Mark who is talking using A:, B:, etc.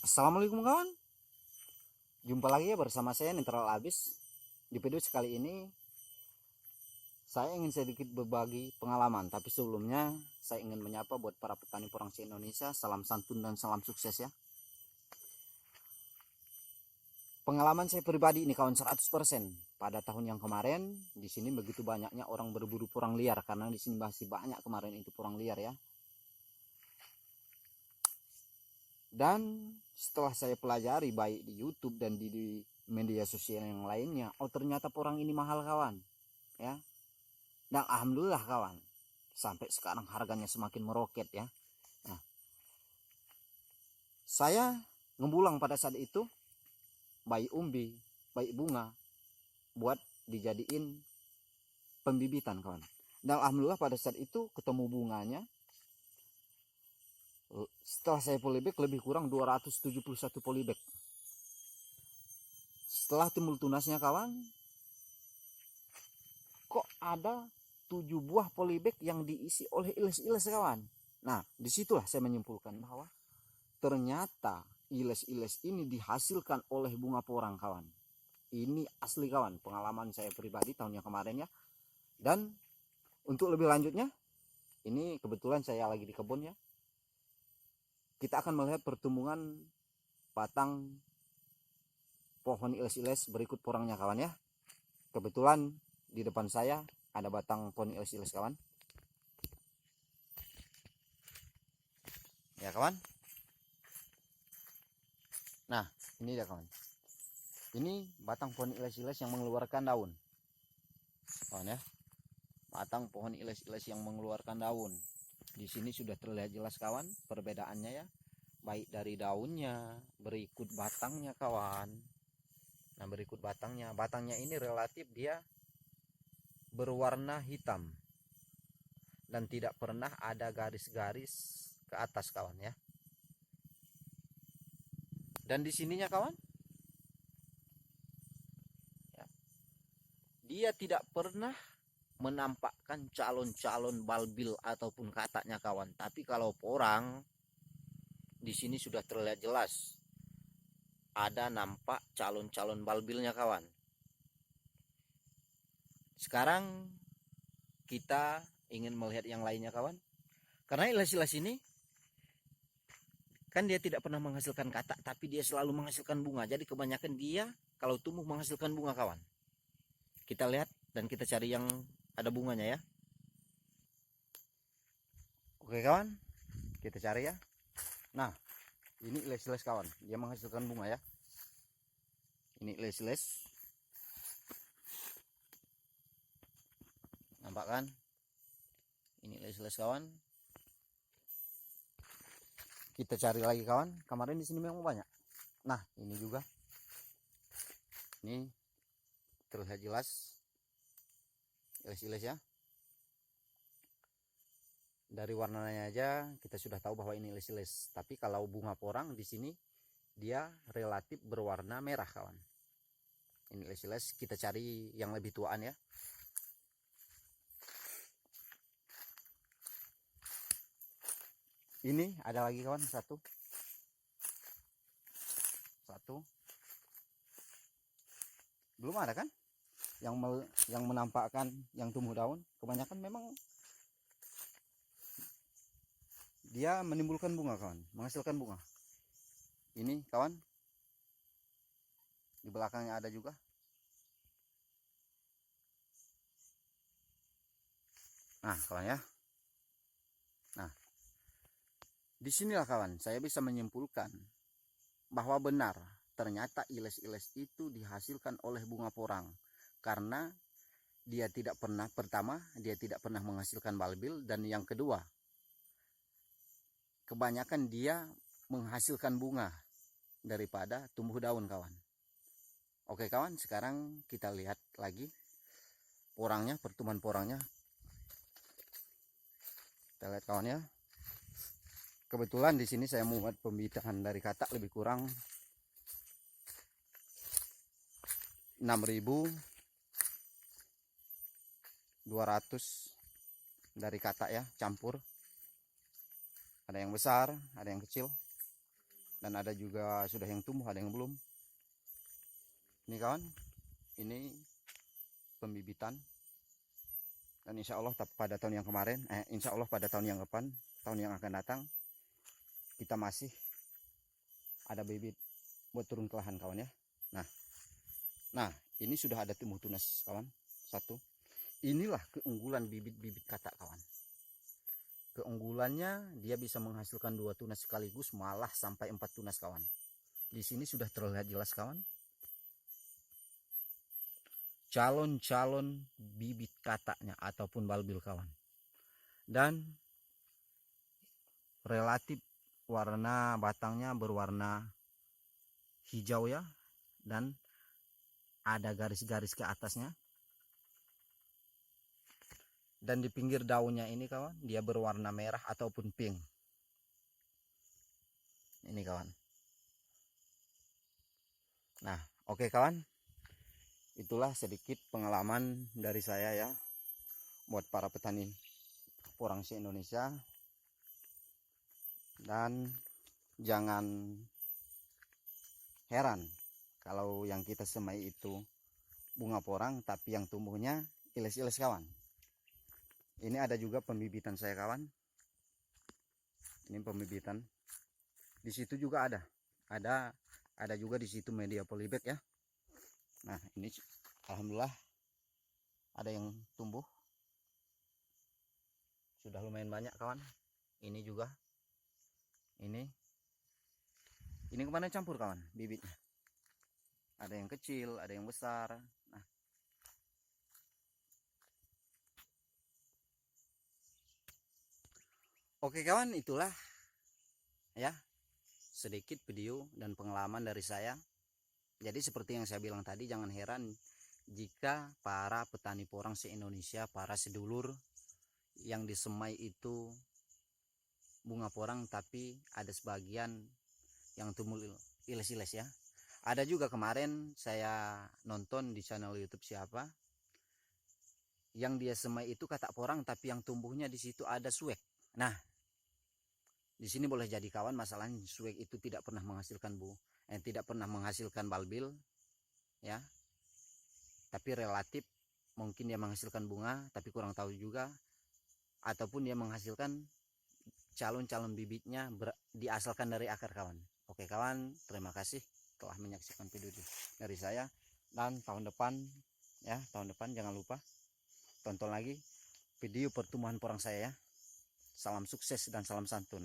A: Assalamualaikum kawan, jumpa lagi ya bersama saya Netral Abis. Di video sekali ini saya ingin sedikit berbagi pengalaman, tapi sebelumnya saya ingin menyapa buat para petani porang se-Indonesia. Salam santun dan salam sukses ya. Pengalaman saya pribadi ini kawan 100%. Pada tahun yang kemarin di sini begitu banyaknya orang berburu porang liar, karena di sini masih banyak kemarin itu porang liar ya. Dan setelah saya pelajari baik di YouTube dan di media sosial yang lainnya, oh ternyata porang ini mahal kawan ya. Dan alhamdulillah kawan, sampai sekarang harganya semakin meroket ya. Nah, saya ngebulang pada saat itu baik umbi, baik bunga buat dijadiin pembibitan kawan. Dan alhamdulillah pada saat itu ketemu bunganya. Setelah saya polybag lebih kurang 271 polybag. Setelah timbul tunasnya kawan, kok ada 7 buah polybag yang diisi oleh iles-iles kawan. Nah, disitulah saya menyimpulkan bahwa ternyata iles-iles ini dihasilkan oleh bunga porang kawan. Ini asli kawan, pengalaman saya pribadi tahun yang kemarin ya. Dan untuk lebih lanjutnya, ini kebetulan saya lagi di kebun ya. Kita akan melihat pertumbuhan batang pohon iles-iles berikut porangnya kawan ya. Kebetulan di depan saya ada batang pohon iles-iles kawan. Ya kawan. Nah, ini dia kawan. Ini batang pohon iles-iles yang mengeluarkan daun. Kawan ya. Batang pohon iles-iles yang mengeluarkan daun. Di sini sudah terlihat jelas kawan perbedaannya ya. Baik dari daunnya, berikut batangnya kawan. Nah, berikut batangnya. Batangnya ini relatif dia berwarna hitam. Dan tidak pernah ada garis-garis ke atas kawan ya. Dan di sininya kawan, ya, dia tidak pernah menampakkan calon-calon balbil ataupun kataknya kawan. Tapi kalau porang di sini sudah terlihat jelas ada nampak calon-calon balbilnya kawan. Sekarang kita ingin melihat yang lainnya kawan. Karena iles-iles ini kan dia tidak pernah menghasilkan katak, tapi dia selalu menghasilkan bunga. Jadi kebanyakan dia kalau tumbuh menghasilkan bunga kawan. Kita lihat dan kita cari yang ada bunganya ya. Oke kawan, kita cari ya. Nah, ini iles-iles kawan, dia menghasilkan bunga ya. Ini iles-iles, nampak kan? Ini iles-iles kawan. Kita cari lagi kawan. Kemarin di sini memang banyak. Nah, ini juga. Ini terlihat jelas iles-iles ya. Dari warnanya aja kita sudah tahu bahwa ini iles-iles. Tapi kalau bunga porang di sini dia relatif berwarna merah kawan. Ini iles-iles, kita cari yang lebih tuaan ya. Ini ada lagi kawan, satu belum ada kan yang menampakkan yang tumbuh daun. Kebanyakan memang dia menimbulkan bunga kawan, menghasilkan bunga. Ini kawan, di belakangnya ada juga. Nah kawan ya. Nah, disinilah kawan saya bisa menyimpulkan bahwa benar ternyata iles-iles itu dihasilkan oleh bunga porang. Karena dia tidak pernah, pertama dia tidak pernah menghasilkan balbil, dan yang kedua kebanyakan dia menghasilkan bunga daripada tumbuh daun kawan. Oke kawan, sekarang kita lihat lagi porangnya, pertumbuhan porangnya. Kita lihat kawan ya. Kebetulan di sini saya membuat pembibitan dari katak lebih kurang 6.200 dari katak ya, campur. Ada yang besar, ada yang kecil. Dan dan ada juga sudah yang tumbuh, ada yang belum. Ini kawan, ini pembibitan, dan insya Allah pada tahun yang kemarin, insya Allah pada tahun yang depan, tahun yang akan datang, kita masih ada bibit buat turun ke lahan kawan ya. Nah ini sudah ada tumbuh tunas kawan, satu. Inilah keunggulan bibit-bibit katak kawan. Keunggulannya dia bisa menghasilkan 2 tunas sekaligus, malah sampai 4 tunas kawan. Di sini sudah terlihat jelas kawan, calon-calon bibit kataknya ataupun balbil kawan. Dan relatif warna batangnya berwarna hijau ya, dan ada garis-garis ke atasnya. Dan di pinggir daunnya ini kawan, dia berwarna merah ataupun pink. Ini kawan. Nah, oke kawan. Itulah sedikit pengalaman dari saya ya, buat para petani porang se-Indonesia. Dan jangan heran kalau yang kita semai itu bunga porang, tapi yang tumbuhnya iles-iles kawan. Ini ada juga pembibitan saya kawan. Ini pembibitan. Di situ juga ada juga di situ media polybag ya. Nah, ini alhamdulillah ada yang tumbuh. Sudah lumayan banyak kawan. Ini juga. Ini kemana campur kawan bibitnya. Ada yang kecil, ada yang besar. Nah, oke kawan, itulah ya sedikit video dan pengalaman dari saya. Jadi seperti yang saya bilang tadi, jangan heran jika para petani porang se-Indonesia, para sedulur yang disemai itu bunga porang tapi ada sebagian yang tumbuh iles-iles ya. Ada juga kemarin saya nonton di channel YouTube siapa yang dia semai itu katak porang tapi yang tumbuhnya di situ ada suek. Nah, di sini boleh jadi kawan, masalahnya suek itu tidak pernah menghasilkan balbil ya. Tapi relatif mungkin dia menghasilkan bunga, tapi kurang tahu juga, ataupun dia menghasilkan calon-calon bibitnya diasalkan dari akar kawan. Oke kawan, terima kasih telah menyaksikan video dari saya. Dan tahun depan jangan lupa tonton lagi video pertumbuhan porang saya ya. Salam sukses dan salam santun.